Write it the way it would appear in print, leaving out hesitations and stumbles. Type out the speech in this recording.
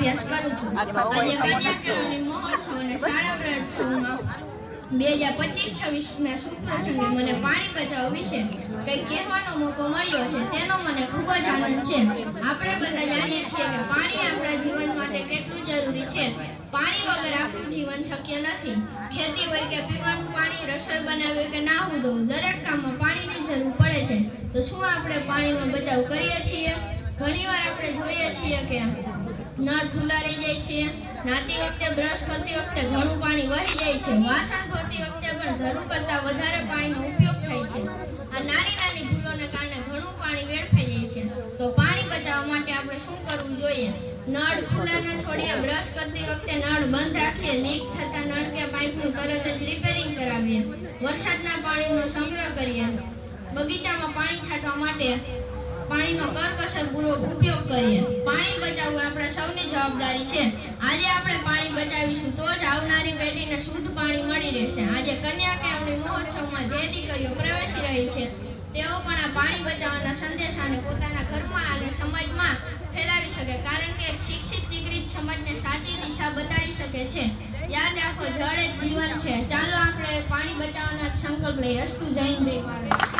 અભ્યાસ કરું છું. આજે કન્યા કેળવણી મહોત્સવ અને શાળા પ્રયોગશાળામાં 2025-26 ના શુભ પ્રસંગે મને પાણી બચાવો વિશે કંઈક કહેવાનો મોકો મળ્યો છે. તેનો મને ખૂબ જ આનંદ છે. આપણે બધા જાણીએ છીએ કે પાણી આપણા જીવન માટે કેટલું જરૂરી છે. પાણી વગર આપણું જીવન શક્ય નથી. ખેતી હોય કે પીવાનું પાણી, રસોઈ બનાવવી કે નાહવું ધોવું, દરેક કામમાં પાણીની જરૂર પડે છે. તો શું આપણે પાણીનો બચાવ કરીએ છીએ? ઘણીવાર આપણે જોઈએ છીએ કે નળ ખુલ્લા રહી જાય છે, નાતી વખતે, બ્રશ કરતી વખતે ઘણું પાણી વહી જાય છે, વાસણ ધોતી વખતે પણ જરૂર કરતાં વધારે પાણીનો ઉપયોગ થાય છે. આ નાની નાની ભૂલોને કારણે ઘણું પાણી વેડફાઈ જાય છે. તો પાણી બચાવવા માટે આપણે શું કરવું જોઈએ? નળ ખુલ્લા ન છોડીએ, બ્રશ કરતી વખતે નળ બંધ રાખીએ, લીક થતા નળ કે પાઇપનું તરત જ રિપેરિંગ કરાવીએ, વરસાદના પાણીનો સંગ્રહ કરીએ, બગીચામાં પાણી છાંટવા માટે પાણીનો કરકસરપૂર્વક ઉપયોગ કરીએ. પાણી બચાવવું આપણા સૌની જવાબદારી છે. આજે આપણે પાણી બચાવીશું તો જ આવનારી પેઢીને શુદ્ધ પાણી મળી રહેશે. આજે કન્યા કેળવણી મહોત્સવમાં જે દીકરીઓ પ્રવેશી રહી છે તેઓ પણ આ પાણી બચાવવાના સંદેશાને પોતાના ઘરમાં અને સમાજમાં ફેલાવી શકે, કારણ કે એક શિક્ષિત દીકરી સમાજને સાચી દિશા બતાડી શકે છે. યાદ રાખો, જળ એ જીવન છે. ચાલો આપણે પાણી બચાવવાનો સંકલ્પ લઈએ. અસ્તુ. જય હિન્દ, જય ભારત.